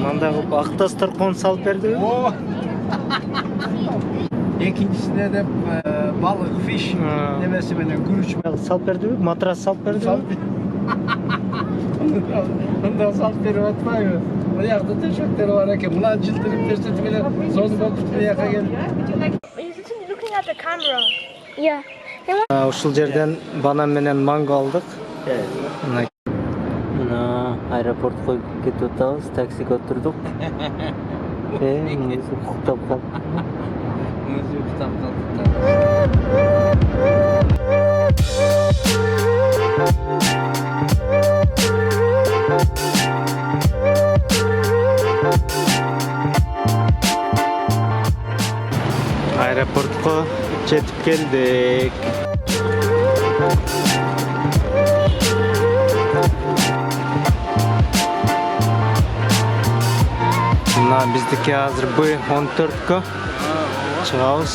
Мындай кылып Ақтастыркон салып берди. Екіншісіне де balık, fish demesi менен күріш Салып берди, матрас салып берди. Мында салып беріп атпайбы? Мына жақта төшектер бар екен. Мына жылтырып көрсетіп келе, соны болып мына жаққа келіп. He's looking at the camera. Yeah. Ушул жерден банан менен манго алдык. Мына аэропортко кетип атабыз, таксиге отурдук. Муzu уктап калды. Музей уктап калды. Аэропортко жетип келдик. Мына биздики азыр B14кө чыгабыз.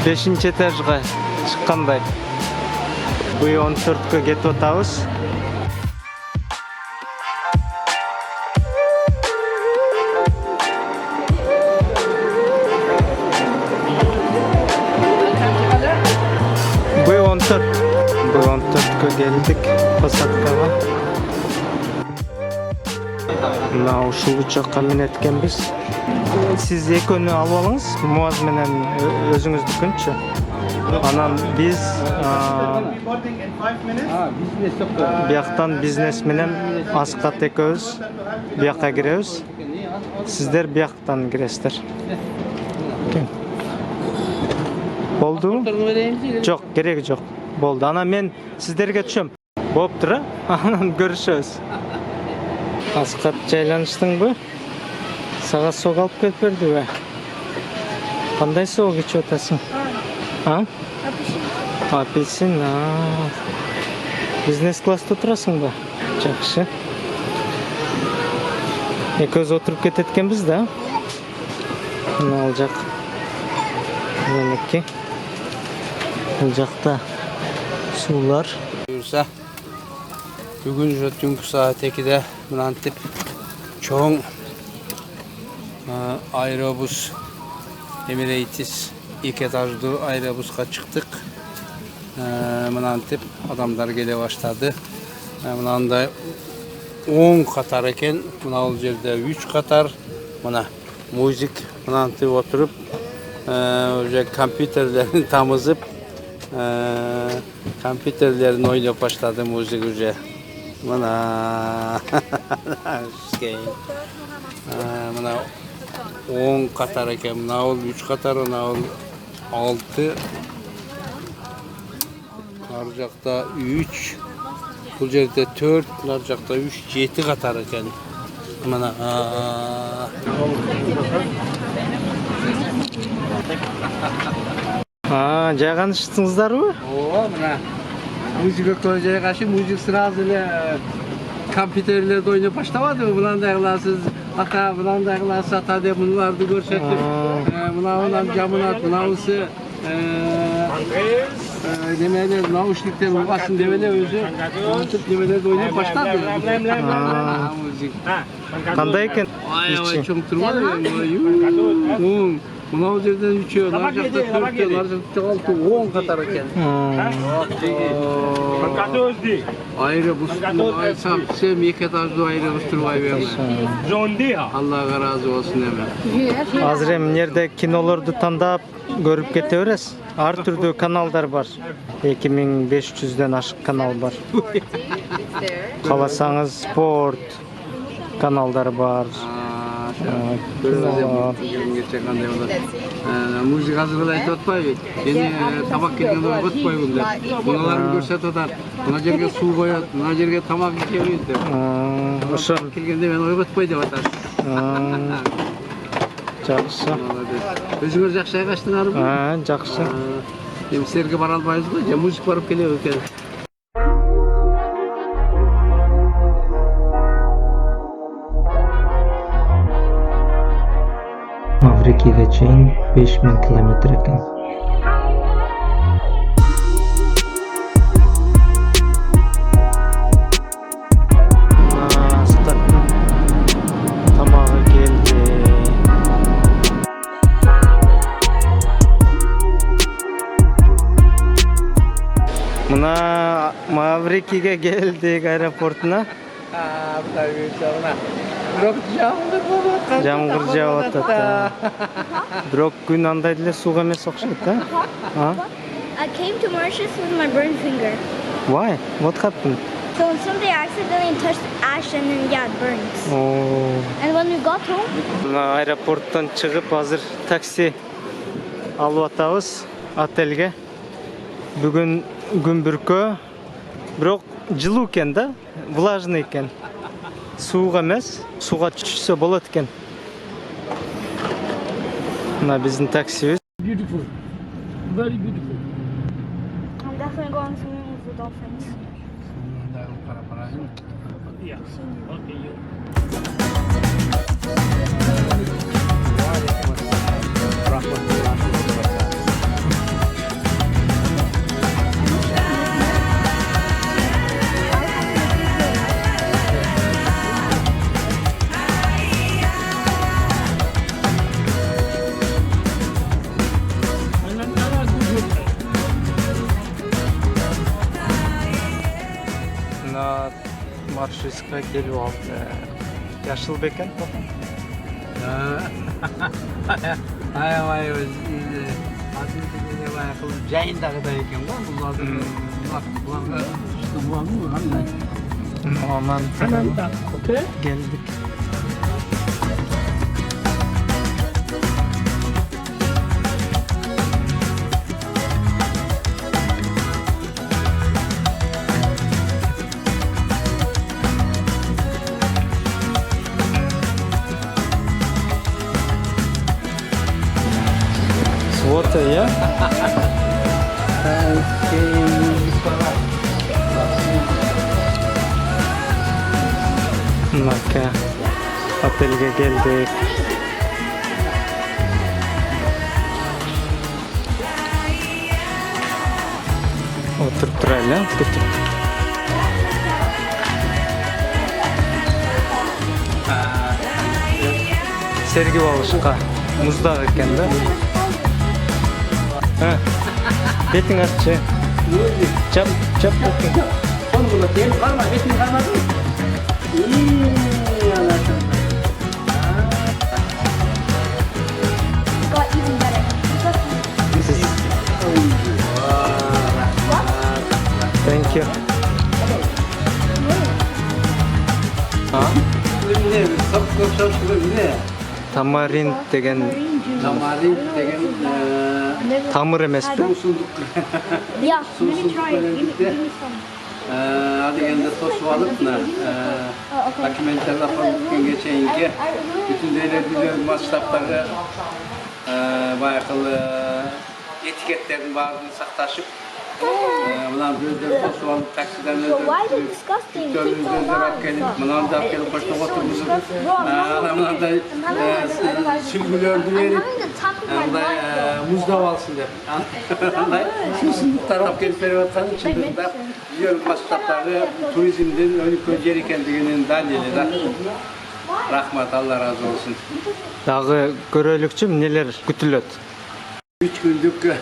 Бешинчи этажга чыккандай. B14кө кетип атабыз. B14кө келдик посадкага. Мына ушул учакка минет экенбиз. Сиз экөөнү алып алыңыз, Муаз менен өзүңүздүкүнчү. Анан биз бияктан бизнес менен Аскат экөөбүз биякка киребиз. Сиздер бияктан киресиздер. Болдубу? Жок, кереги жок. Болду. Анан мен сиздерге түшөм. Болуптур, анан көрүшөбүз. Аскат жайланыштыңбы? Сага сок алып келип бердиби? Кандай сок ичип атасың? Апельсин. Бизнес класста турасыңбы? Жакшы. Экөөбүз отуруп кетет экенбиз да. Мына ал жак. Менеки. Бул жакта суулар. Буюрса, бүгүн уже түнкү саат 2-де мынантип чоң аэробус Emirates 2 этаждуу аэробуска чыктык. Мынантип адамдар келе баштады. Мынандай 10 катар экен. Мына бул жерде 3 катар. Мына музик мынантип отуруп, уже компьютерлерин тамызып, компьютерлерин ойноп баштады музык уже. Мына мына 10 катар экен. Мына бул 3 катар, мына бул 6. Ар жакта 3. Бул жерде 4, ар жакта 3, 7 катар экен. Мына жайганышсыңыздарбы? Ооба, мына музыка жайгашып, музык сразу эле компьютерлерди ойноп баштабадыбы? Мындай кыласыз, ата, мындай кыласыз, ата деп мунуларды көрсөтүп, мынанын жамынат, мынабысы немелер, наушниктер угасын деп эле өзү немелерди ойноп баштады. Кандай экен? Аябай чоң турбайбы? Мына жерден 3, ар жакта 4, ар жакта 6, 10 катар экен. Аэробус сам 2 этаждуу аэробус турбайбы? Аллага ыраазы болсун эми. Азыр эми мына кинолорду тандап көрүп кете бересиз. Ар түрдүү каналдар бар. 2500дөн ашык канал бар. Кааласаңыз спорт каналдары бар. Музыка азыр айтып атпайбы? Эми тамак келгенде ойготпойбун деп. Муналарын көрсөтүп атат. Мына жерге суу коет, мына жерге тамак ичебиз деп. Ошо келгенде мен ойготпой деп атат. Жакшы. Өзүңөр жакшы айгаштыңарбы? Жакшы. Эми силерге бара албайбыз го, же музык барып келеби экен? Mavriki'ye чейин 5000 kilometr ekan. Asqаттын тамагы келди. Мына Маврикиге келдик аэропортуна. Бұлар өйшауына. Бирок Жамгыр жаап атат. Бирок күн андай деле сууга эмес окшойт да. I came to Mauritius with my burned finger. Why? What happened? So somebody accidentally touched ash and then yeah, it burns. Oh. And when we got home, Мына аэропорттон чыгып азыр такси алып атабыз отельге. Бүгүн күн бүркө. Бирок жылуу экен да, влажный экен. Сууга эмес, сууга түшсө болот экен. Мына биздин таксибиз. Beautiful. Very beautiful. I'm definitely going swimming with the dolphins. Yeah. Okay. Мына маршрутка келип алды. Жашыл бекен потом. Аябай жайындагыдай экен го бул азыр буларга буларга кандай Анан келдик. Вот я. Maka otelga keldik. O'tirib turaylik, kutib. Sergi olishqa muzdag ekan-da. Beting açı. Çap bakayım. Onu buna gelip kalma, betini kalmadın. got even better. Thank you. Ne? Çok ne? Tamarind деген Tamarin degen тамыр эмес пе? susuzluk. Yeah, Susuzluk böyle adegende tosu alıp da dokumenterler falan geçeyince bütün devletlerin masrafları bayakalı etiketlerin bazını saktaşıp bundan böyle tosu alıp taksiden why is it disgusting? Keep going gelip bundan da gelip başta oturmuşuz. Bundan da sülgülördü verip muzdav alsın der. Susuzluk taraf gelip veriyorken içinde de diyor masrafları turizmden önü gereken diyenin dalili. Rahmat Allah razı olsun. Дагы көрөлүкчү эмнелер күтүлөт? 3 günlük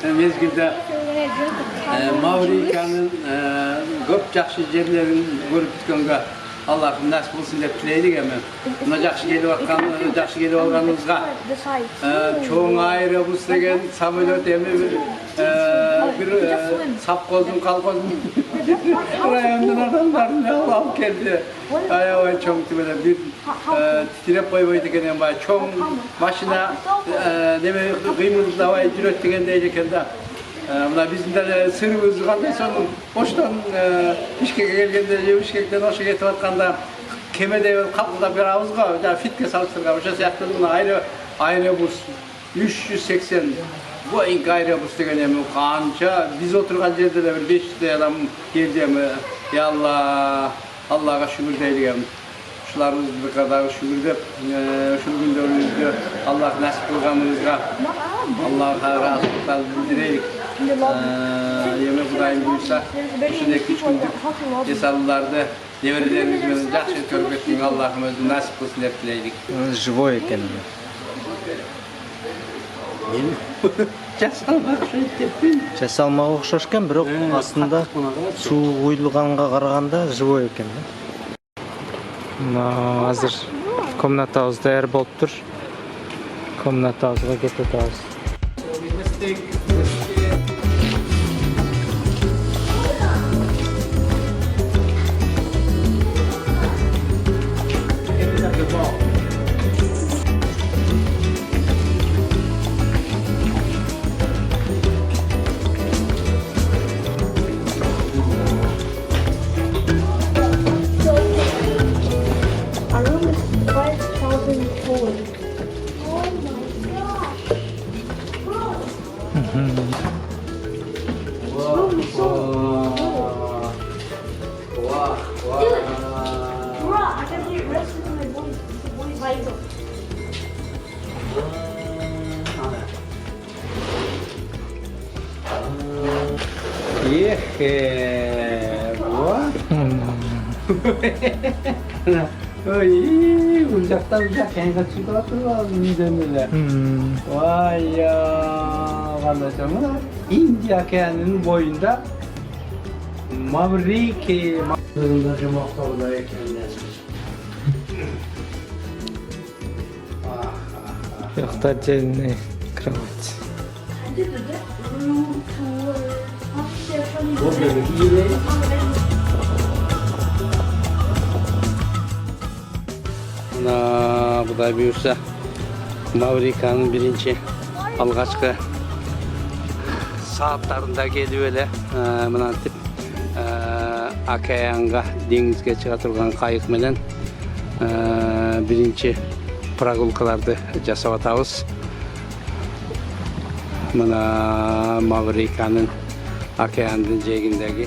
mezgilde Mavrika'nın köp жақсы жерlerin görüp gitkenге Allah'ım nasip olsun dep tileydik hemen. Buna жақсы gelip alganımızga çoğun ayrı degen samolot emi bir sapkozun kalkozun rayondan adamların alıp geldi. Ayağı çoğun böyle bir titrep koymaydı gene bay çoğun maşına deme kıymız davayı cüret degen deyken de Mına bizim de sırrımız kanday sonun boştan Bişkek'e gelgende Bişkek'ten hoşa getip atkanda kemede kapıda bir ağızga fitke salçtırga boşa siyahtı buna ayrı bus 380 Boeing ayrı bus degen emi kança biz oturgan yerde de bir 500 adam geldi emi ya Allah Allah'a şükür deylik emi şularımız bir kadar şükür deyip şu günlerimizde Allah nasip kılganınızga Allah'a razılıklar bildireyik. Yemek Kudayım buyursa, üstündeki 3 günlük cesalılarda devrelerimiz жақсы көріп кеткен Allah'ım özü nasip kılsın деп тілейdik. Живой екен. Жасалмақ ұқсайды деппін. Жасалмаға ұқсас екен, бірақ астында су құйылғанға қарағанда живой екен. Азыр комнатабыз даяр болып тұр. Комнатабызға кетіп жатабыз. Our room is 5,004. Oh my gosh. Bro, I can hear it rest in my voice. It's a voice vital. Uzaktan uzak kendi çıkartırlar midemle. Vay ya kardeşim, India kendinin boyunda Mavriki Mavriki Moktav'da ekenler. Yoqda отдельный кровать. Room tour. Bu bölüm iyi. Құдай бұйырса, Мавриканың бірінші алғашқы сағаттарында келіп еле мынантип океанға, деңізге шыға тұрған қайық менен бірінші прогулкаларды жасап атабыз. Мына Мавриканың океандың жегіндегі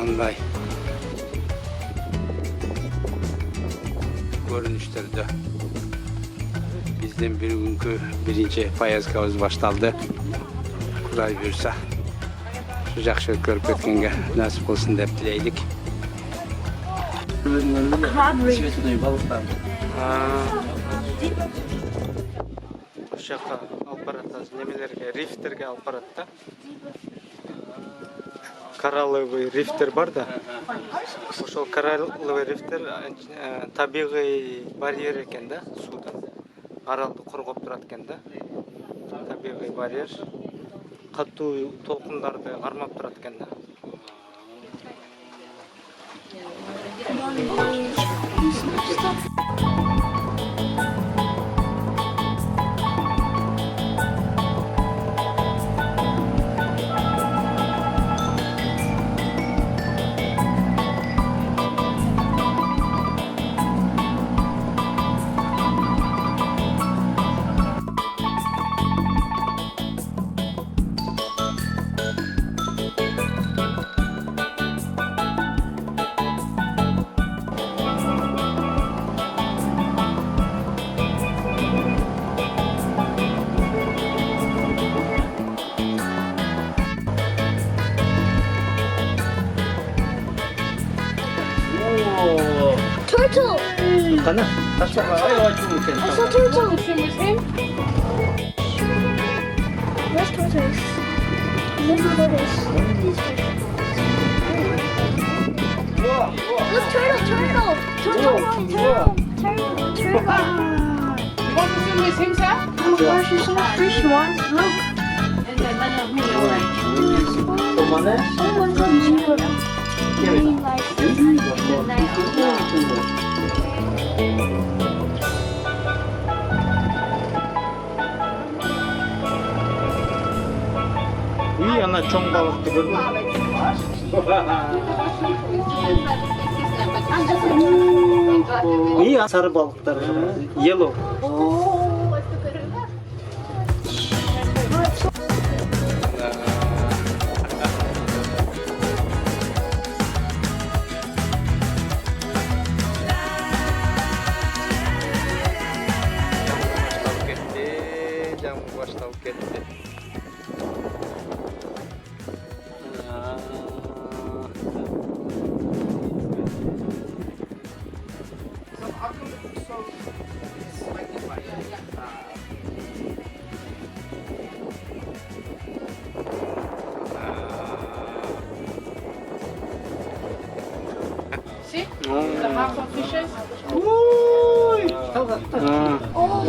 андай görünüşlerde bizden bir günkü birinci payazkabız başlandı. Kuday buyursa şu жақсы көріп кеткенге nasip olsun деп тілейдік. Светлый балықтар. Осы жаққа алып баратады, немелерге, рифтерге алып барады. Коралловый рифтер бар да. Ошол коралловый рифтер табигый барьер екен да, судан. Аралды коргоп турат экен да. Табигый барьер. Катуу толкундарды кармап турат экен да. Turtle! Kana, taşla. Ay, I saw turtle! Where's tortoise? Where's tortoise? Look, turtle! Oh my gosh, there's so much fish ones. Look! Oh my god, zebra. Green light. İyi ana çoğun balıktı gördün mü? İyi sarı balıklar. Yellow.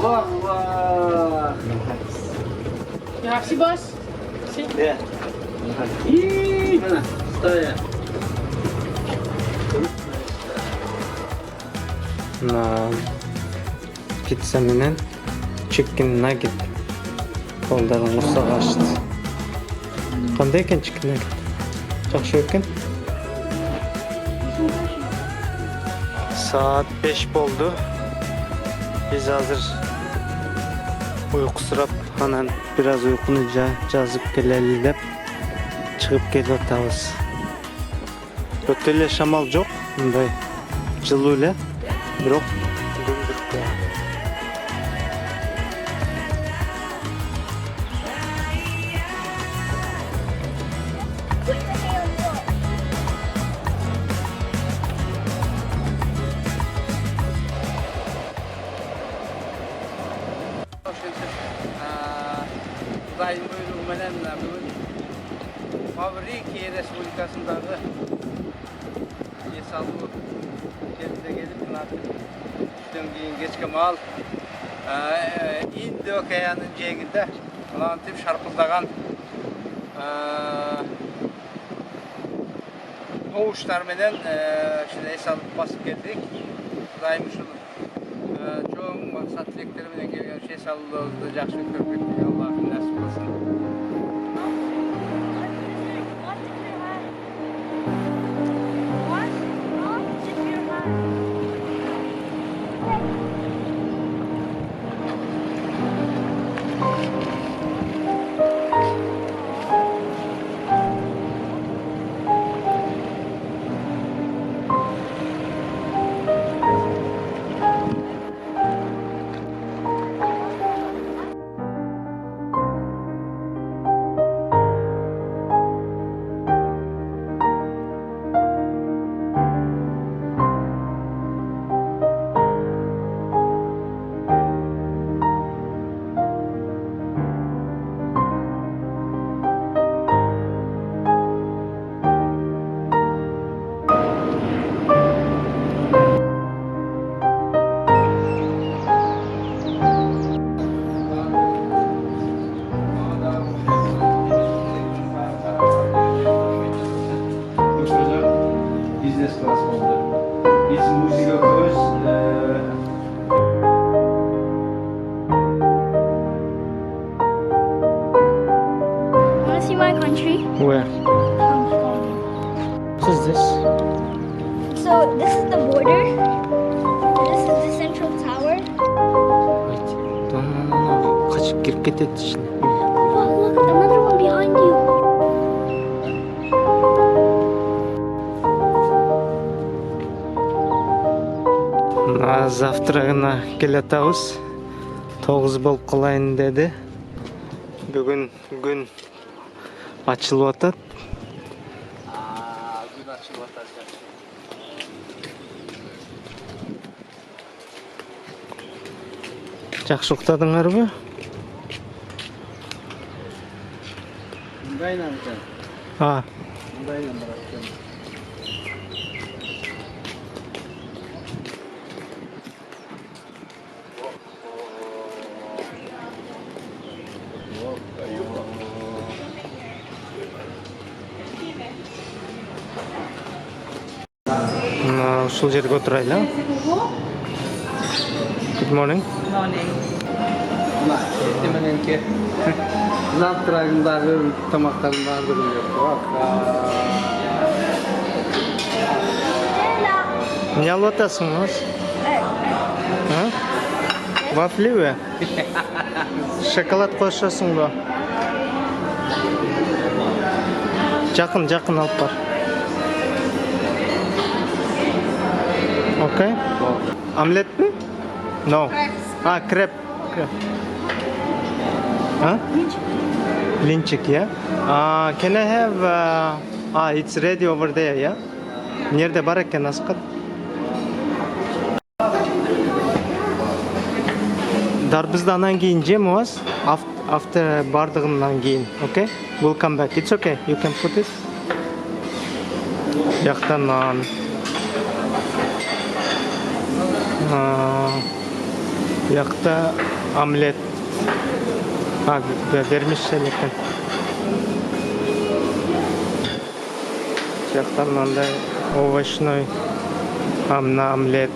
Вах, вах. You happy, boss? See? Yeah. Mana? Стоя. Pizza менен chicken nugget колдарын курсак ачты. Кандай экен chicken nugget? Жакшы экен. Saat 5 болду. Biz hazır uykusurap анан бир аз уйкуну жазып келели деп чыгып келип атабыз. Өтө эле шамал жок, мындай жылуу эле, бирок күндүркө. Kudayın buyruğu menen bugün Mavrikiye Respublikası'nдағы Esalbu жерінде келіп мынатып түстен кейін кешке мал Инд океанын жээгинде мынантип шарпылдаган тоуштар менен эс алып басып келдик. Кудайым ушул чоң максат тилектер менен келген эс алуубузду жакшы өткөрүп кеттик. Аллахым насип кылсын. Business class oldu. Biz müzik okuyoruz. Want to see my country? Where? What is this? So this is the border. This is the central tower. Wait. No. Kaçıp girip кетет içine. Oh, look, another one behind you. Завтрагына келатабыз. 9 болуп калайын деди. Бүгүн күн ачылып атат. Gün açılıp atacak. Жакшы уктадыңарбы? Bundayla mı sen? А, Bundayla mı bırakacağım? ушул жерге отурайлы. Good morning. Buna etimenenki Zavtragındagi tomoqlarni bardırım yok. Bak. Не алып атасыңыз? А? Вафлибы? Шоколад кошосуңбу? Жакын алып бар. Okay. Omelet mi? No. Ah, crepe. Huh? Linchik, yeah? Can I have... it's ready over there, yeah? Nerede бар екен асқат? Дарбызды анан кейін жеміз. After бардығынан кейін, okay? We'll come back. It's okay. You can put it. Яқтан нан. Bu yakta omlet vermiş ekan. Bu yakta mынандай овощной, омлет,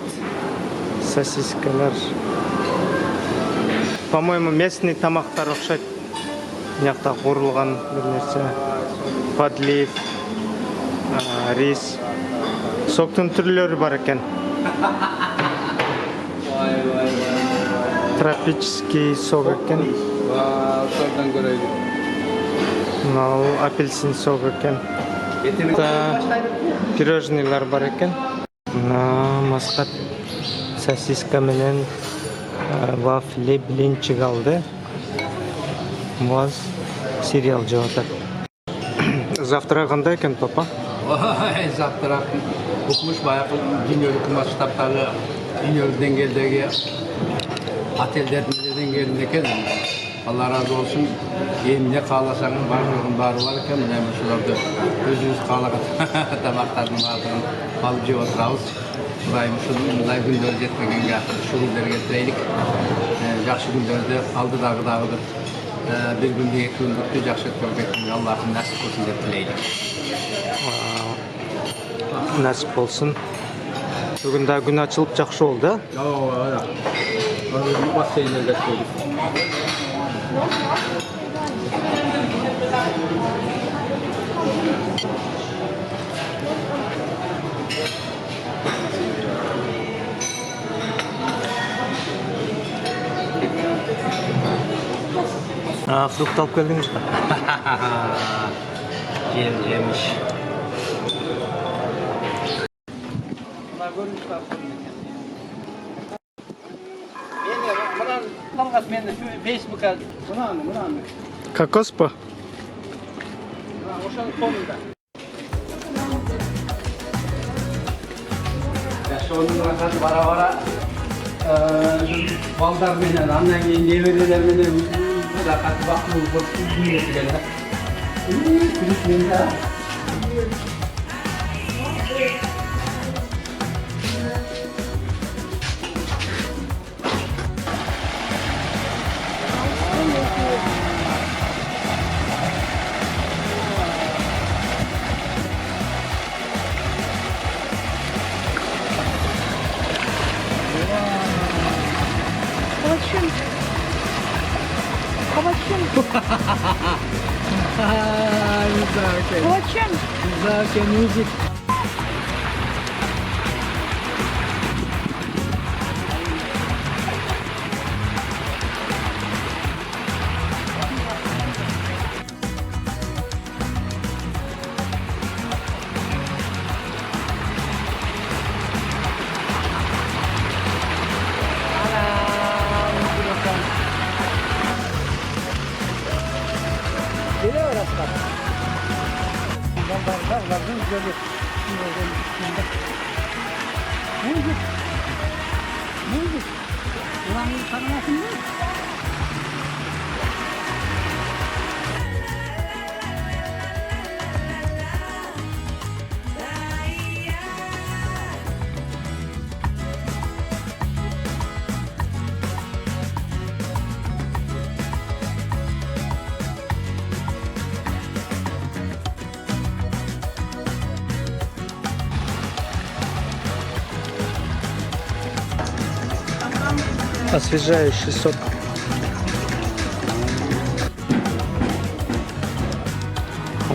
сосискалар. По-моему, местный тамақтар ұқсайды. Bu yakta қуырылған bir нәрсе. Подлив, рис. Соктың түрлері бар екен. Тропический сок екен. Oradan görelim. Мынау апельсин сок екен. Пирожныйлар бар екен. Масқат сосиска менен вафли блинчик алды. Муаз сериал жеп Завтра қандай екен, папа? Ой, завтра okumuş bayağı dünyadaki masrafları, dünya dengeldeki atellerden gelindeki Allah razı olsun. Yemine kalasanın var varken hemen şurada özünüz kalakın tabaklarının ardından alıcı oturağız. Burayı şununla günler jetmegen şu günleri getireydik. Yaxşı günlerde aldı dağıdır. Bir günde 2 günlükte yaxşı görmek Allah'ın nasip olsun dep dileydik. Nasip olsun. Bugün daha gün açılıp жақсы oldu. Öyle. Bu basayınlarda söyledik. Frukt alıp geldiniz mi? Yemiş. Ben de şu Facebook'a bunu anlı. Kokos bu. Oşan sonunda. Ya şunun rakatı vara baldar menen, andan keyin neveriler menen rakatı bakmıyor, bu yiyetiler. Kuruş menda. Güzel müzik. Освежающий сок.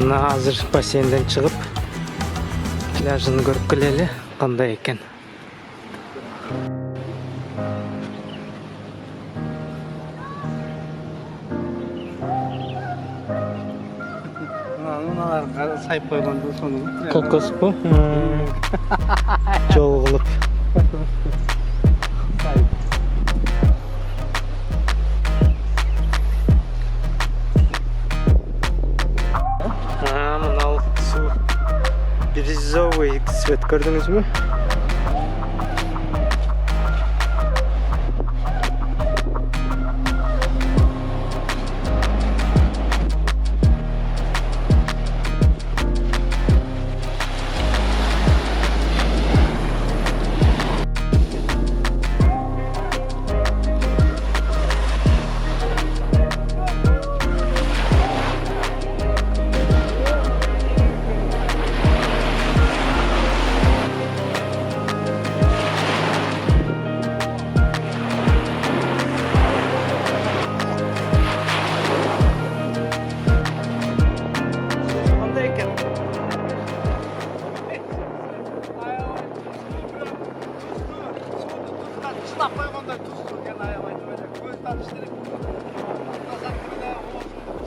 Ана азыр бассейнден чыгып пляжын көрүп келели, кандай экен. Мыналар сайып койгонду сону. Kokos bu. Жол кылып. Мынау су бирюзовый цвет көрдүңүз мü?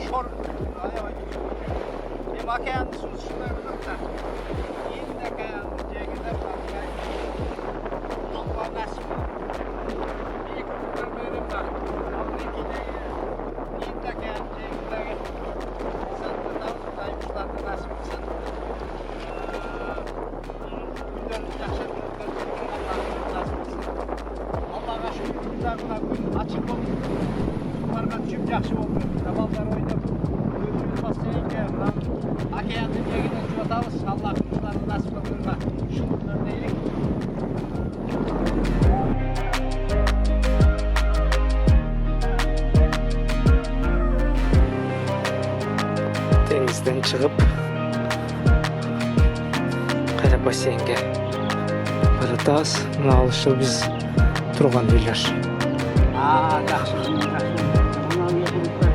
Şor. Bir makiyanın şuna bakar. İyi de kayan cegide bakar. Allah nasip. İyi kurtar böyle bak. Afrika'da iyi de kayan cegide. Sen de daymışlar da nasip etsin. Allah'a şükür güzel açık oldu. Barka düşüp yaxşı oldu. Taballar oynayıp gözümüz basayın ki Akayatı diye giden çoğatamız Allah kuşlarını nasip olurlar. Şükürler değilik. Denizden çıkıp Kara basenge baratağız. Mına alışıl biz turgan uylar. Yaxşı. Ondan yapılıklar.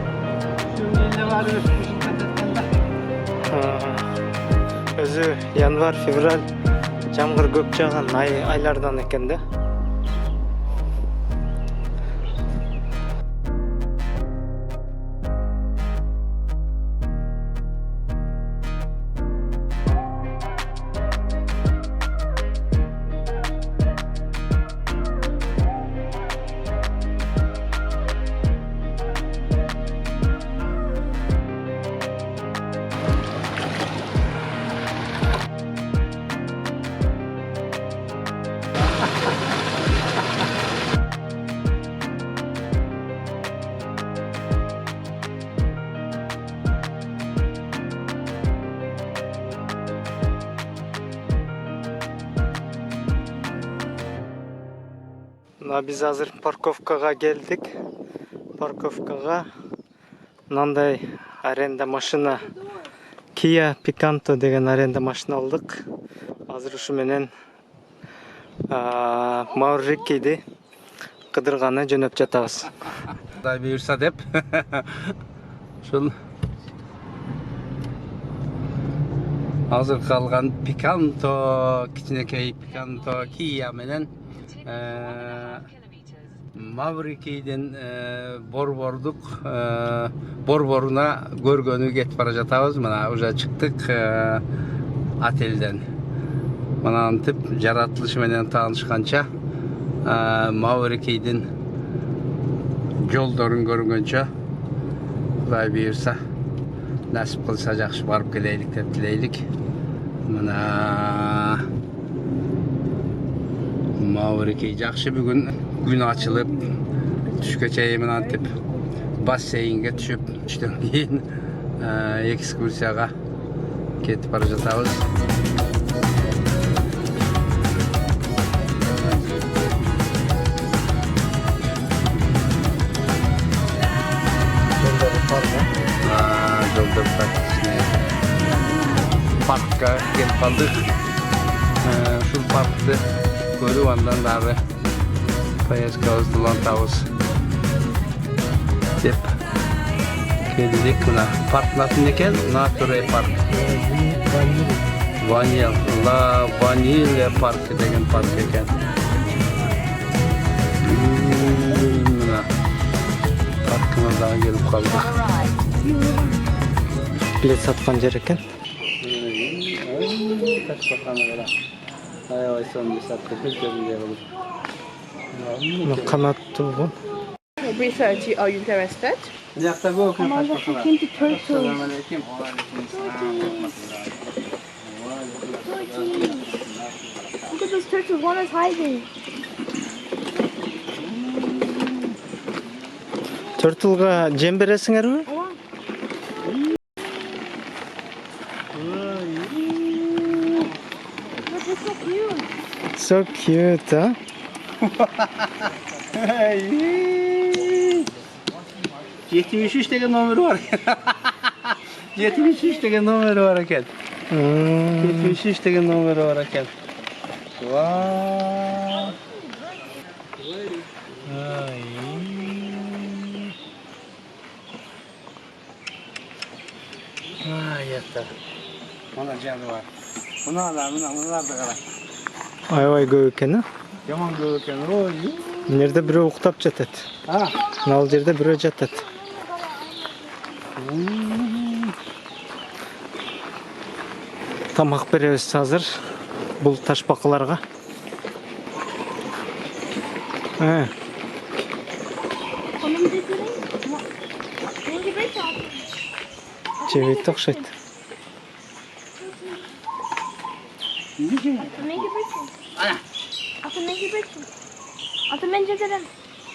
Sürmeyle var hizmet etkende. Özü yanvar, fevral jamgır көп жаған aylardan eкен de. Biz hazır parkovkaga geldik. Parkovkaga mынандай аренда машина Kia Picanto деген аренда машина алдык. Азыр ушу менен Маурикиди кыдырганы жөнөп жатабыз. Kuday buyursa dep. Şul hazır kalgan Picanto, kiçinekey Picanto Kia menen Mavriki'den Borboruna görgönü get bara jatabız. Mana uja çıktık atelden. Mana antip jaratılış menen taanışkança Mavriki'den жолдорун көргөнчө Кудай буйрса насип кылса жакшы барып келейлик деп тилейлик. Мына Mavriki жакшы бүгүн күн ачылып түшкө чейин мынантип бассейнге түшүп түштөн кийин экскурсияга кетип бара жатабыз. Parkka gelip kaldık. Şu parkta görüp andan dagı Payaskabız Dolantabız dep keldik. Mına parktın аты ne eкен? Nature Park. Vanilya Park деген park eкен. Mına parkımıza gelip kaldık. Bilet satkan жер экен. Kanat bulgun. Research, are you interested? Look at those turtles, one is hiding. Turtle'ga jem beresiңерби? So cute, huh? 73 деген номері бар. 73 деген номері бар екен. 73 деген номері бар екен. Вау. Yeter. Ona canı var. Bunlar da qara. Aybay көп экен, а? Yaman көп eкен. Oy. Nerede biri uktap жатат. Ha. Al жерде biri жатат. Тамак беребиз азыр бул ташбакыларга. Жебейт окшойт.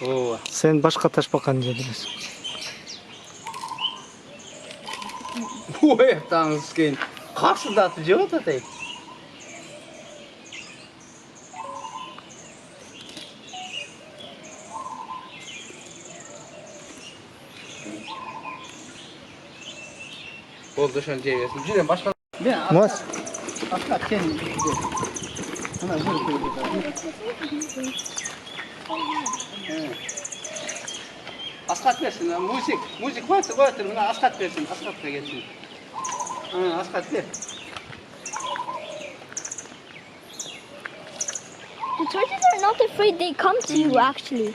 Ооба. Сен башка ташбаканы жебейсиң. Ой, таңыз кен. Қасындаты жеп атады. Oldu şan cevyesin. Jirem başka. Мас. Başka kendi. Ana dur dur. Askat versin lan müzik. Müzik varsa koyatır buna askat versin. Askat da gelsin. Ha askat ver. The tortoises are not afraid. They come to you actually.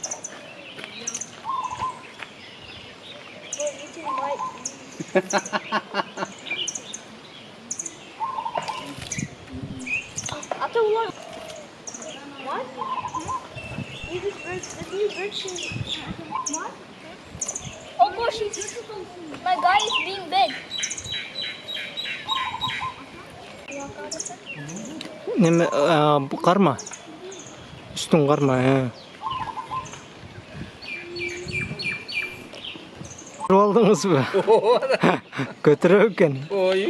What? This new bird what? Oh gosh, my guy is being big. Неме бу карма? Үстүн карма, Aldыңызбы? Көтөрөк экен. Ой,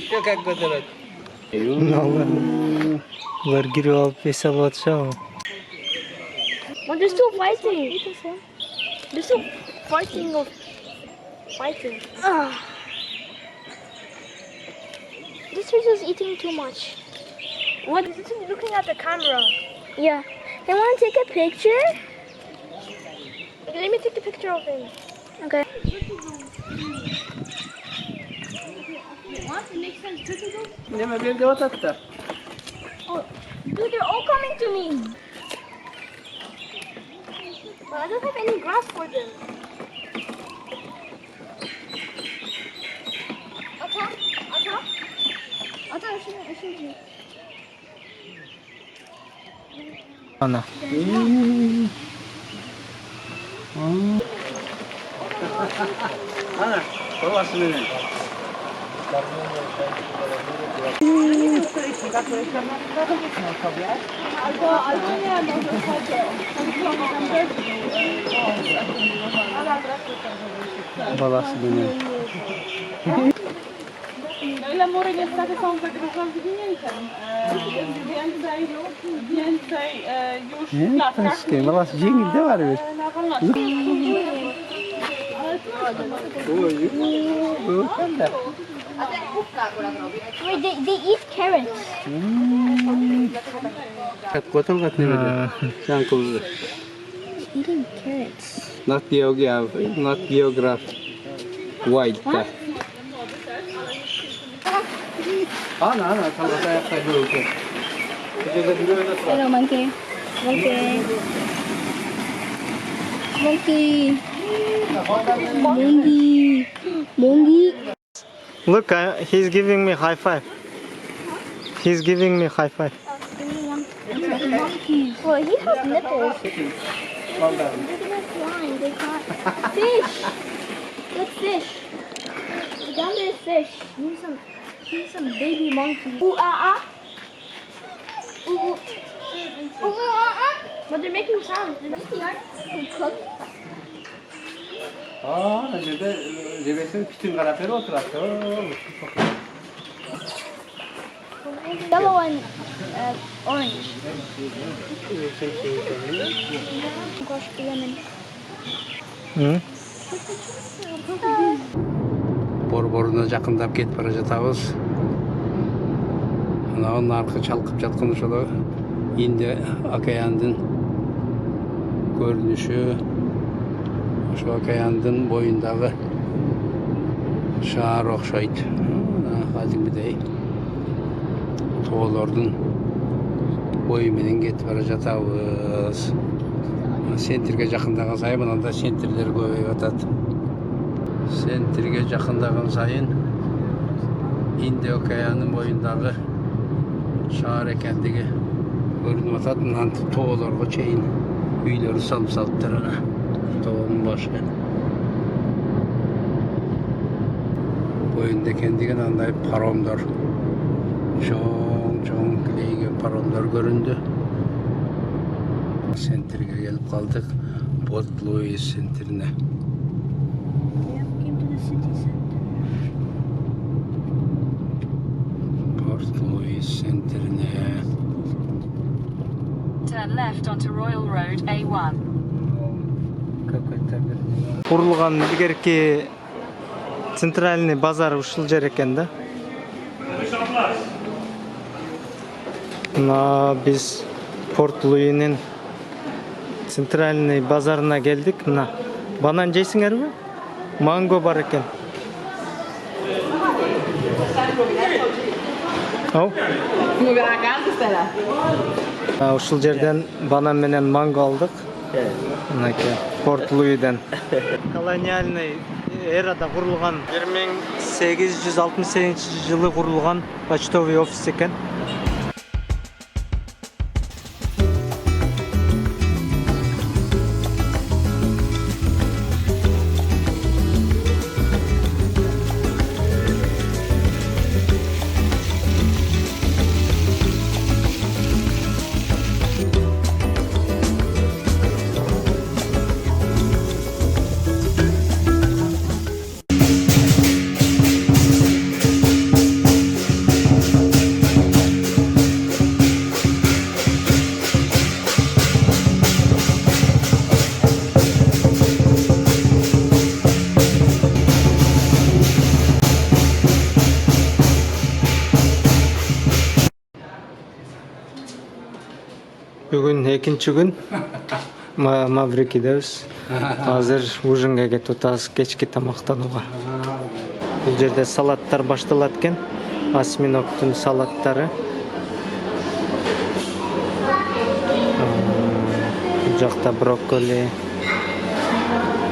şökek götürür. Булар кирип алып эс алып атышабы? Well, they're still fighting. They're still fighting. This fish is eating too much. What? This is looking at the camera. Yeah. They want to take a picture? Okay, let me take the picture of him. Okay. What? It makes sense. Neme bir de otatta. Oh, dude, they're all coming to me. But I don't have any grass for them. Ata, I shouldn't you. Ana. Ana, babası benim. Babası benim. Ile mury niestety są rozwinięte. Więcej już Nie, na to jest kim? Babası dzięki de var bir. na wolności. Oy, sen de. Wait, they eat carrots. Kotal kat ne böyle? Sen kulu. Eating carrots. Not geograph. White. Ana, kalasa ayakta görüyor. Hello, monkey. Monkey. Look, he's giving me high five. He's giving me high five. Well, he has nipples. Look at that flying. They caught fish. Look, fish. Down there is fish. Here's some baby monkey. Ooh, Ooh, But they're making sounds. They're cook. Aa, cebesin bütün karakter oturakta. Yellow and orange. Gosh, the lemon. Борборына жақындап кетіп бара жатабыз. Анау нарқы чалқып жатқан ошол Инди океандын көрүнүшү, ошо океандын боюндагы шаар окшойт. Кадимгидей тоолордун бою менен кетип бара жатабыз. Sentrге жақындаған сайын мынандай сентрлер көбейіп жатады. Sentrге жақындаған сайын Индия океаны бойындағы шаар екендігі көрініп жатады. Мынаны тоолорго чейин үйлер салып-салыптыр ана. Тоонун башы. Бойында екендігі андай паромдар. Чоң кілейген паромдар көрінді. Sentrге келіп қалдық. Порт Луис Sentrіне. We have came to the city center. Порт Луис Sentrіне. Turn left onto Royal Road A1. Какой-то бір құрылған ilgerki центральный базар ушул жер экен да. Мына биз Порт Луинин центральный базарына келдик. Мына банан жейсиңерби? Манго бар экен. Ау. Moet weer aan kaart stellen. Ушул жерден банан менен манго алдык. Мынакей Порт Луиден. Колониальный эрада курулган 1868-жылы курулган почтовый офис экен. Бүгін екінші күн Маврикидебиз. Азыр ужинге кетип атабыз, кечки тамактанууга. Бул жерде салаттар башталат экен. Осьминоктун салаттары. Бул жакта брокколи,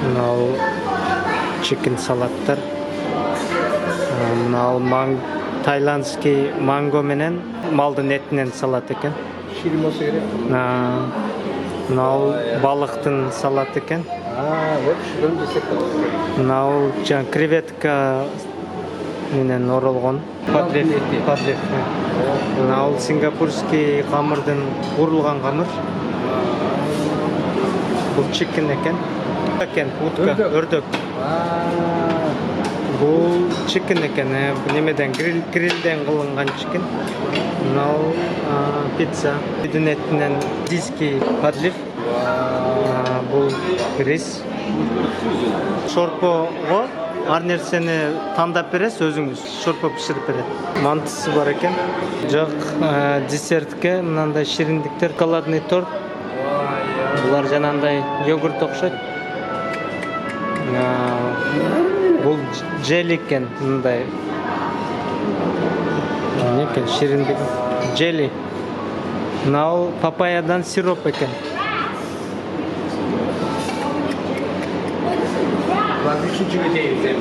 мынау чикен салаттар. Мынау тайландский манго менен малдын этинен салат экен. Şirin olsa gerek. Мынау балыктын салат экен. Вот şuradan desek olur. Мынау креветка менен оролгон подлив. Мынау сингапурский камырдын урулган камыр. Бул чикен экен. Утка, өрдөк. Бул чикен экен, немеден грилден кылынган чикен. Мынау пицца. Үйдүн этинен диски подлив. Бул рис. Шорпого ар нерсени тандап бересиз, өзүңүз шорпо пиширип берет. Мантысы бар экен. Жак десертке мындай шириндиктер, шоколадный торт. Булар жанагындай йогурт окшойт. Бул жели экен, мындай. Не экен, шириндик. Жели. Мынау папаядан сироп экен. Bak üçüncü gündeyim.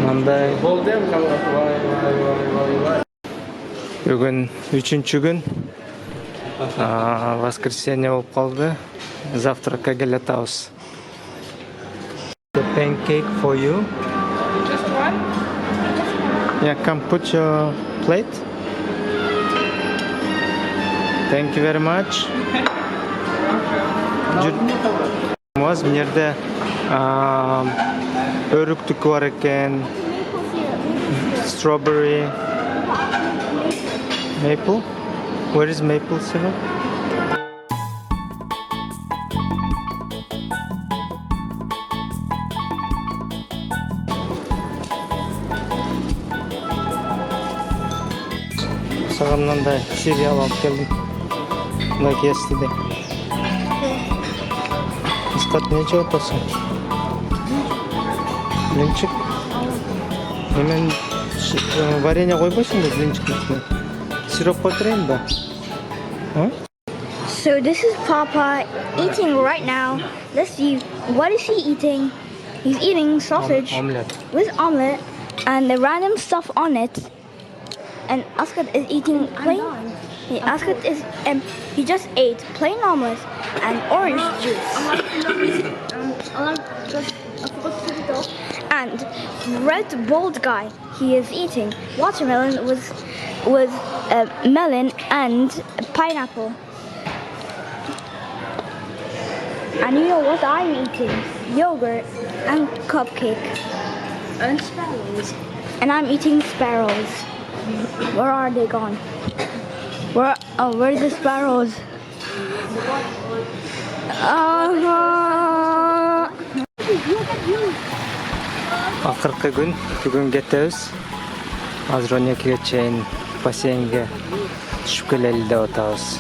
Мындай. Bol değil mi kalır? Vay. Бүгүн 3-чү күн. Воскресенье болуп калды. Завтракка келатабыз. The pancake for you. Just one? Yeah, come put your plate. Thank you very much. Муаз bu yerде өрүктүкү бар экен. Strawberry. Maple. Where is maple syrup? Саған мындай сериал алып келдим. Like yesterday. Исқат не жеп атасың? Блинчик. Мен варенье койбойсуң да блинчиктин үстүнө? Сироп қойдырайын ба? So this is Papa eating right now. Let's see, what is he eating? He's eating sausage Omelette. with omelet and the random stuff on it. And Askat is eating plain. Askat is he just ate plain omelet and orange juice. And red bald guy, he is eating watermelon with melon and pineapple. And you know what I'm eating? Yogurt and cupcake. And sparrows. And I'm eating sparrows. Where are they gone? Where are the sparrows? Акыркы күн, бүгүн кетебиз. Азыр 12ге чейин бассейнге түшүп келели деп атабыз.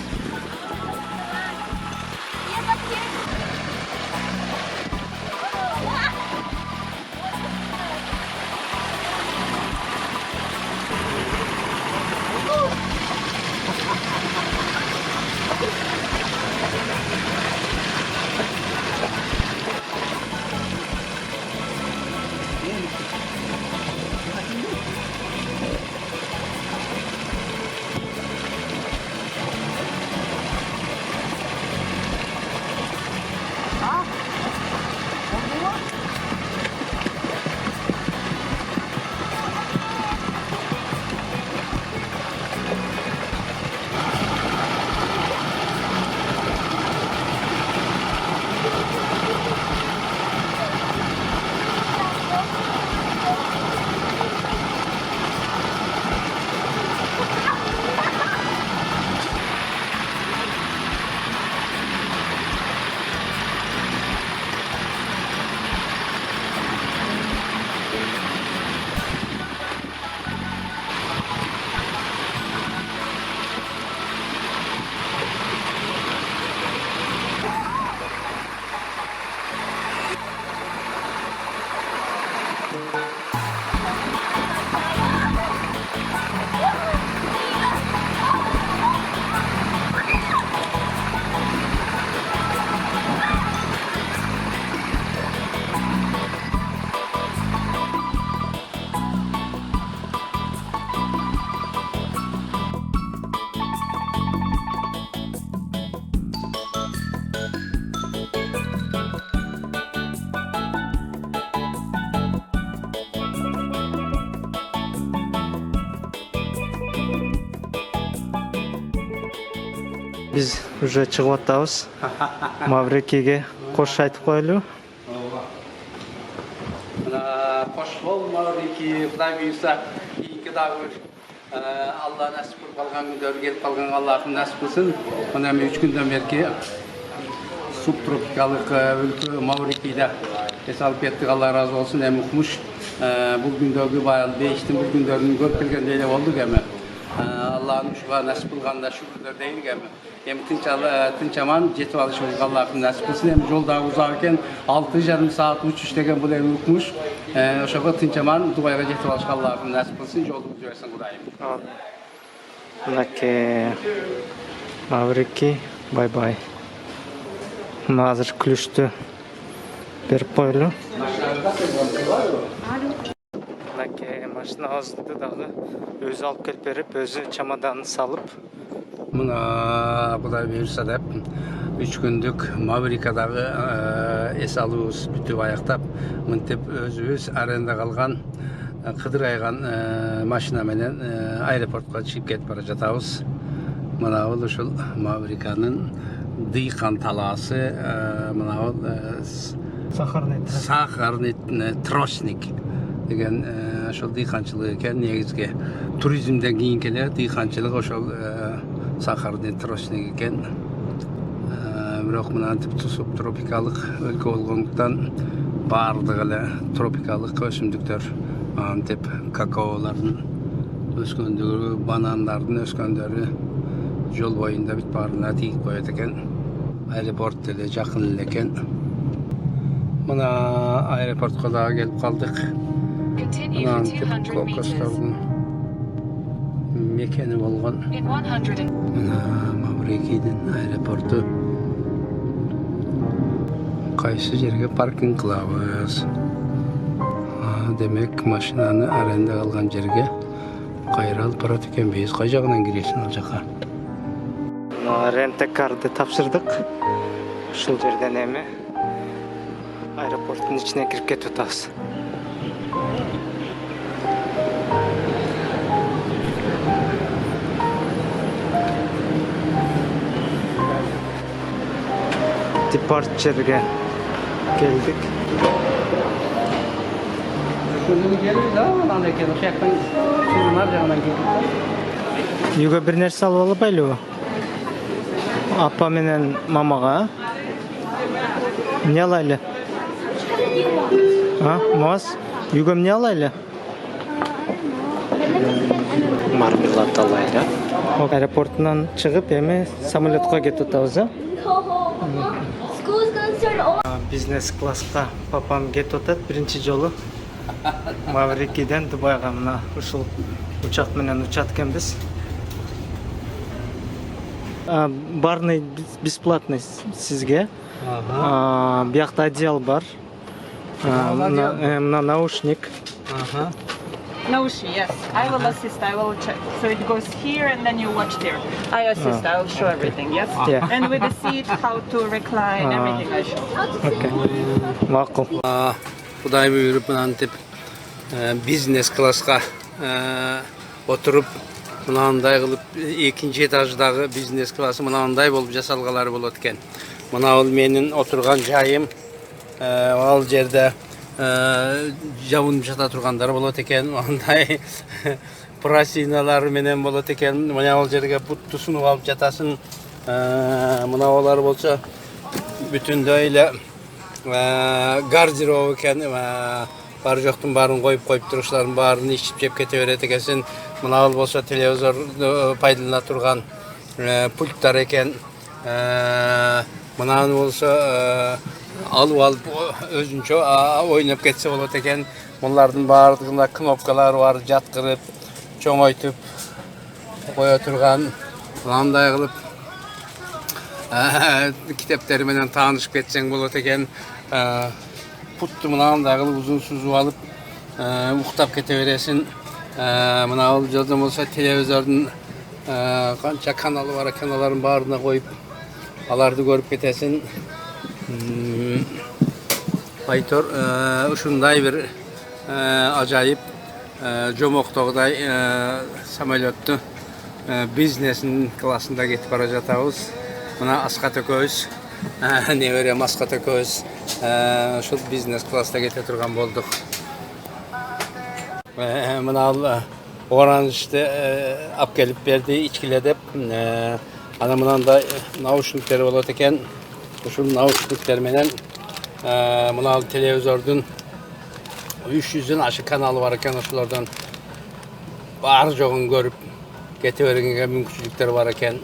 Biz уже чыгып атабыз. Маврикиге кош айтып коелу. Hoş bol Mavriki, Xuday buyursa, iyi ki daha Allah nasip kılıp kalgan gündür, gelip kalgan Allah'ın nasip kılsın. Ona 3 günden beri subtropikalık ülke Mavriki'de alıp ettik, Allah razı olsun. Hem okumuş, bu gündörgü bayağı değiştim, bu gündörgünü görüp gelgen deyle olduk hemen. Allah'ın şuğa nasip kılganda şükürler değil hemen. Hem tınçaman jetip alışımız Allah'ın nasip kılsın. Hem yolda uzarken 6,5 saat uçuş degen bu devin okumuş. Oşağa tınçaman Dubai'ye jetip alışık Allah'ın nasip kılsın. Yolumuz versin Kudayım. Lake Mavriki, bye bye. Hazır külüştü berip koyulu. Lake maşina hazırdı dağı özü alıp kelip berip, özü çamadanını salıp. Buna Kuday buyursa dep 3 gündük Mavrika'dağı es alıyoruz bütüp ayaktap. Mıntep özümüz arenda kalgan Kıdır aygan maşina menen aeroportқа çıkıp ketip bara jatabız. Mına ol uşul Mavrika'nın Dıykan talası, mına ol Sakharnet Trosnik degen şol dıykançılığı eken negizge turizmden keyin keler dıykançılık oşol Sakharnet Trosnik eken. Biroq mına tip subtropikalık ülke bolgonduktan bardыгы эле tropikalık ösümdüktөр antep kakaoların ösköndürü, bananların ösköndürü yol boyunda bit barına tiyip koyat eken. Aeroport ele jakın eken. Mına aeroportqa da gelip kaldık. Continue for 200 meters. mekeni bolgan. In 100 and Mına Mavriki'den aeroportu. Kaysı yerge parking kılabız. Demek maşinanı arenda kalgan yerge kayral para tükenbeyiz. Kay жағынан girersin al жаққа. Rent-a-car'ды тапшырдык. Ушул жерден эми аэропорттун ичине кирип кетип атабыз. Departure'ge geldik. Şunun geliriz ama lan eken o şaktan şunlar жағынан geldik. Үйгө бир нерсе алып албайлыбы? Апа менен мамага. Эмне алайлы? Маз? Үйгө эмне алайлы? Мармелад алайлы. Аэропорттан чыгып эми самолетко кетип атабыз, School's gonna start all. Бизнес класска папам кетип атат биринчи жолу. Маврикиден Дубайга мына ушул учак менен учат экенбиз. Барный бесплатный сизге. Биякта одеял бар. Мына наушник. Naушник, yes. I will assist. I will check. So it goes here and then you watch there. I assist. I will show everything. Yes. Yeah. And with the seat, how to recline, everything I show. Окей. Макул. Құдай бұйырып мынантип бизнес класска отуруп мынандай кылып экинчи этаждагы бизнес классы мынандай болуп жасалгалары болот экен. Мына ол менин отурган жайым. Ал жерде жабынып жата тургандар болот экен. Мындай прасиналар менен болот экен. Мына ал жерге бутту сунуп алып жатасың. Мына олар болсо бүтүндөй эле гардероб экен. Бар жоктун баарын коюп турушулардын баарын ичип жеп кете берет экенсиң. Мына ал болсо телевизор пайдалана турган пульттар экен. Мынаны болсо алып өзүнчө ойноп кетсе болот экен. Мулардын баардыгында кнопкалары бар, жаткырып, чоңойтуп кое турган. Мындай кылып китептери менен таанышып кетсең болот экен. Путту мынандай кылып узун сузуп алып уктап кете бересиң. Мына ал жерде болсо телевизордун канча каналы бар, каналдардын баарына коюп аларды көрүп кетесиң. Айтор ушундай бир ажайып жомоктогудай самолетту бизнесин классында кетип бара жатабыз. Мына Аскат экөөбүз, неберем Аскат экөөбүз ушул бизнес класста кете турган болдук. Мына ал оранжды алып келип берди, ичкиледеп. Ана мынандай наушниктер болот экен. Ушул наушниктер менен мына ал телевизордун 300дөн ашык каналы бар экен. Ошолордон бар жогун көрүп кете бергенге мүмкүнчүлүктөр бар экен.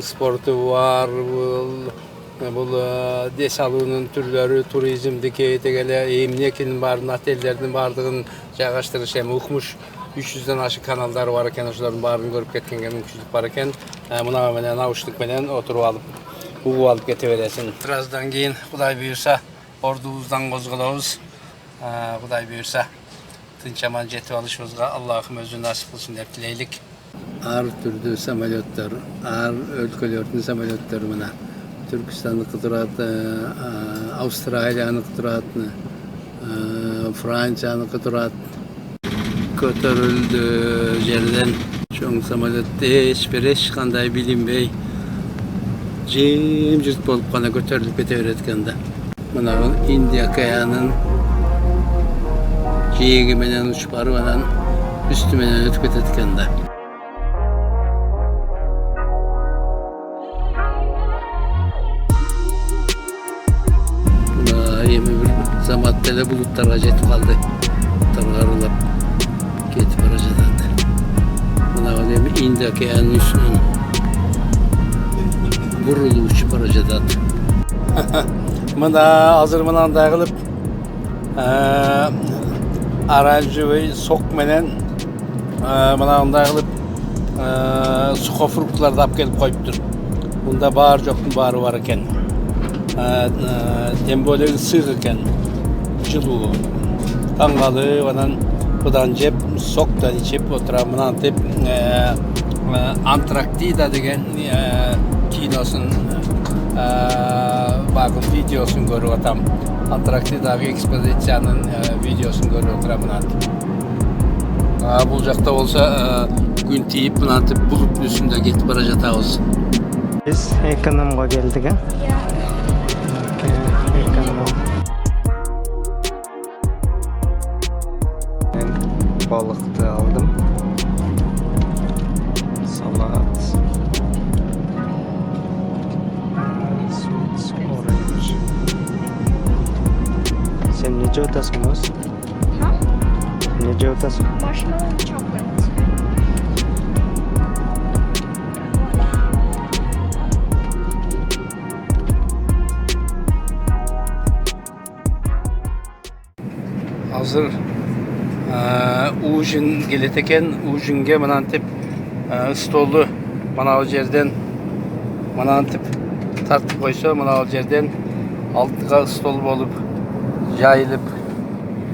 Спорту бар, бул дес алуунун түрлөрү, туризмдики дегеле эмнекинин баарын, отелдердин баардыгын жайгаштырыш эми укмуш 300дөн ашык каналдары бар экен. Ошолордун баарын көрүп кеткенге мүмкүнчүлүк бар экен. Мына менен наушник менен отуруп алып угуп алып кете бересиң. Бираздан кийин Кудай буйрса ордубуздан козголобуз. Кудай буйрса тынч аман жетип алышыбызга Аллахым өзү насип кылсын деп тилейлик. Ар түрдүү самолеттер, ар өлкөлөрдүн самолеттери мына Түркістандық тұрат, Австралияны тұрат, Францияны тұрат. Көтерілді жерден чоң самолетте ешқандай билинбей жым-жырт болып қана көтеріліп кете береткенде. Мына Индия океанын жиегі менен ұшып барып анан үсті менен өтіп кететкенде. Zamat tele bulutlara jetip kaldı. Tararılap ketip bара жатат. Мына эми Индия океанынын үстүнөн бурулуп учуп бара жатат. Мына азыр мынандай кылып оранжевый сок менен мынандай кылып sukofruktlardı alып kelip koyuptur. Bunda bağır joktun bağırı var eken. Tем более ысык экен, жылуу. Таң калып анан будан жеп, соктан ичип отурам. Мынантип Антарктида деген киносун багып видеосун көрүп атам. Антарктидагы экспедициянын видеосун көрүп отурам мынантип. Бул жакта болсо күн тийип мынантип булут үстүндө кетип бара жатабыз. Biz ekonomga geldik ha. Ekonom. Ben balıktı aldım. Salat. Sweet orange. Sen nece otasın Moz? Nece otasın? Marshmallow and chocolate. Hazır ужин келет экен. Ужинге мынантип столду мына жерден мынантип тартып койсо, мына жерден алтыга стол болуп жайылып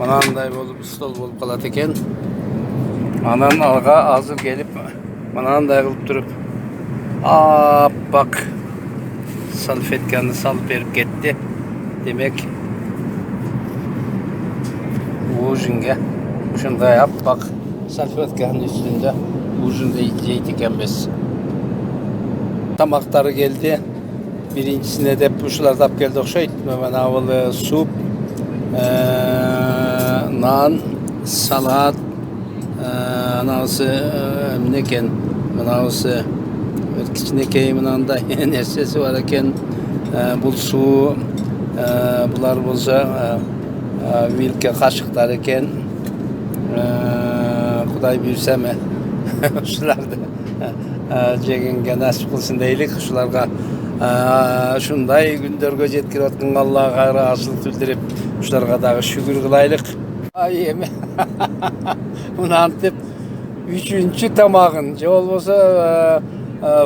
мынандай болуп стол болуп калат экен. Анан алга азыр келип мынандай кылып туруп аппак салфетканы салып берип кетти. Демек ужинге ушундай аппак салфетканын үстүндө ужинде жейт экенбиз. Тамактары келди. Биринчисине деп ушуларды алып келди окшойт. Мына бул суп, нан, салат, анасы эмне экен? Мынабысы кичинекей мынандай нерсеси бар экен. Бул суу, булар болсо вилка кашыктар экен. Кудай буйрса ушуларды жегенге насип кылсын дейлик. Ушуларга ушундай күндөргө жеткирип аткан Аллага ыраазычылык билдирип, ушуларга дагы шүгүр кылайлык. Эми мынантип үчүнчү тамагын же болбосо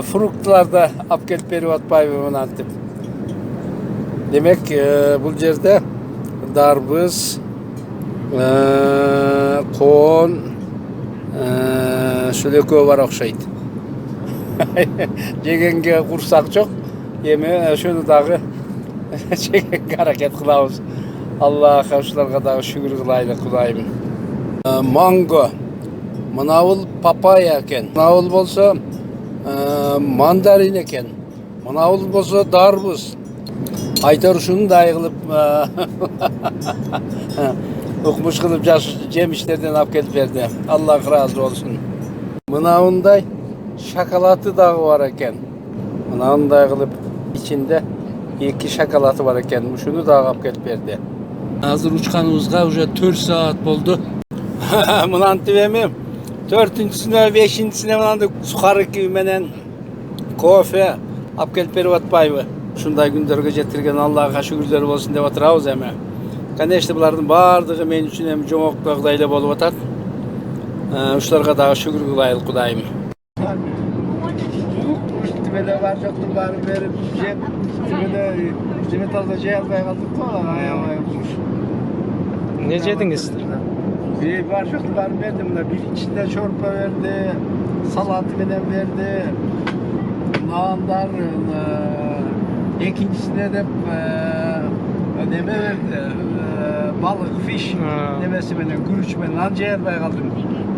фруктларды алып келип берип атпайбы мынантип. Демек бул жерде дарбыз, коон, ушул экөө бар окшойт. Жегенге курсак жок. Эми ошону дагы жегенге аракет кылабыз. Аллахка ушуларга дагы шүгүр кылайлык Кудайым. Манго. Мына бул папайя экен. Мына бул болсо мандарин экен. Мына бул болсо дарбыз. Айтар ушундай кылып укмуш кылып жемиштерден алып келип берди. Аллах ыраазы болсун. Мынандай шоколаты дагы бар экен. Мынандай кылып ичинде 2 шоколаты бар экен. Ушуну дагы алып келип берди. Азыр учканыбызга уже 4 саат болду. Мынантип эми 4-сүнө, 5-сине мынандай сухарики менен кофе алып келип берип атпайбы? Ушундай күндөргө жеткирген Аллага шүгүрлөр болсун деп отурабыз эми. Конечно, булардын баардыгы мен үчүн эми жомоктуу кудайла болуп атат. Ушуларга дагы шүгүр кылайлык Кудайым. Тимеле бар жоктун баарын берип жеп, тимеле жеме таза жей албай калдык го, аябай куш. Ne yediniz? Бар жоктун баарын берди. Мына биринчисинде чорпа берди, салаты менен берди, нандар, экинчисине деп неме берди, балык, фиш немеси менен, күрүч менен нан жей албай калдым.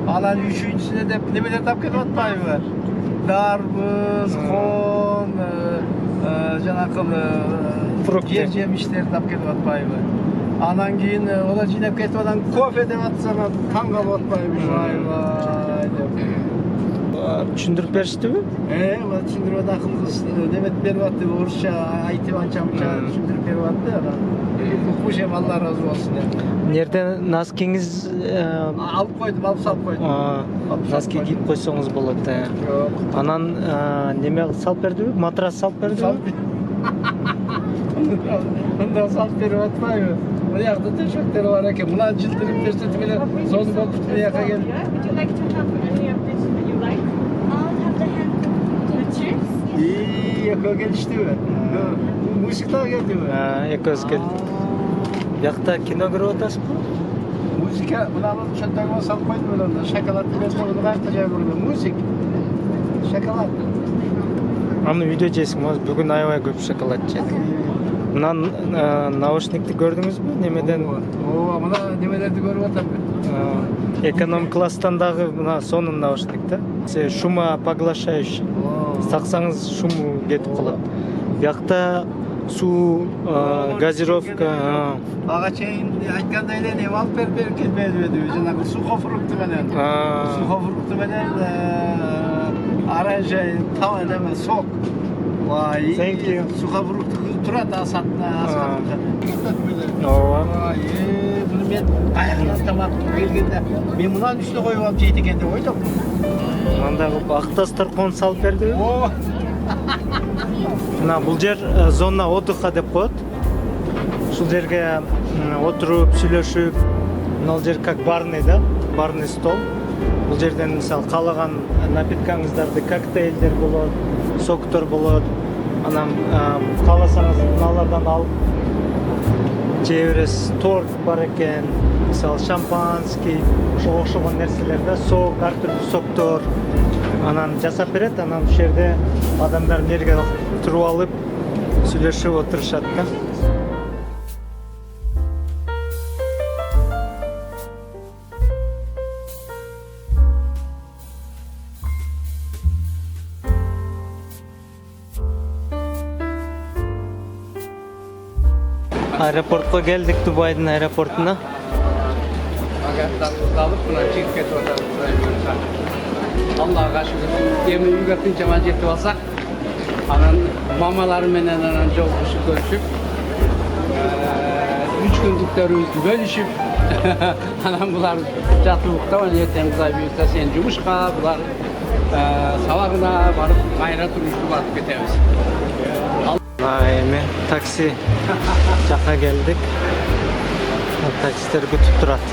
Анан үчүнчүсүнө деп немелерди алып келип атпайбы? Дарбыз, коон, жанакы жер жемиштерди алып келип атпайбы? Анан кийин олар жыйнап кетип анан кофе деп атсам таң калып атпайбы? Айбай деп. Түшүндүрүп бериштиби? Түшүндүрүп акыл кыз немет берип атты, орусча айтып анча-мынча түшүндүрүп берип атты. Анан укмуш эми Алла ыраазы болсун эми. Нерде носкиңиз алып койдум, алып салып койдум. Носки кийип койсоңуз болот. Анан неме салып бердиби? Матрас салып бердиби? Мында салып берип атпайбы? Буякта төшөктөр бар экен. Мына жылтырып көрсөтүп эле зон болуп буяка келип. ekö gelişti mi? Müzikler geldi mi? Ekөөс келдік. Бияқта кино көріп отырсыз ба? Müzika, bunların çöntüğüne salıp koydum ben onda. Şakalat bilmez bunu kaçtacağım burada. Müzik. Şakalat. Аны видео жейсің ба? Бүгін аябай көп шоколад жедік. Мына наушникті көрдіңіз бе? Немеден Oo, buna nemelerdi görüp atam ben. эконом класстандағы мына соның наушник та. Шумопоглощающий. Сақсаңыз шум кетіп қалады. Бияқта су, газировка. Ağaçayın aytganda ele ne alıp berip kelmedi dedi. Jana su kofruktu menen. Su kofruktu menen aranje tam edeme sok. Vay. Thank you. Su kofruktu turata asatna asatna. Ооба. Vay. Bunu ben ayaklar tamam gelgende ben bundan üstüne koyup alıp jeydi eкен деп ойдum. Мындағы ақтастар қон салып берді. О. Мына бұл жер зона отдыха деп коет. Ушул жерге отуруп, сүйлөшүп, мына жер как барный да, барный стол. Бұл жерден мисалы каалаган напиткаңыздарды, коктейлдер болот, соктор болот. Анан кааласаңыз мыналардан алып жей бересиз. Торт бар экен, мисалы шампанский, ошого окшогон нерселер да, сок, ар түрдүү соктор. Анан жасап берет, анан ушул жерде адамдар жерге туруп алып сүйлөшүп отурушат да. Аэропортко келдик, Дубайдын аэропортуна. Bagajlarımızı alıp buna çıkıp ketip atalım. Allah'a şükür. Yemin uyga kınçama jetip alsak, anan mamaları menen anan jolcusу görüşüp, 3 günlüklerimizi bölüşüp, anan bular jatılıkta, erten kızay büyükte sen jumuşka, bular sabahına barıp kayra turuşup atıp ketemiz. Эми такси жака келдик. Таксистер күтүп турат.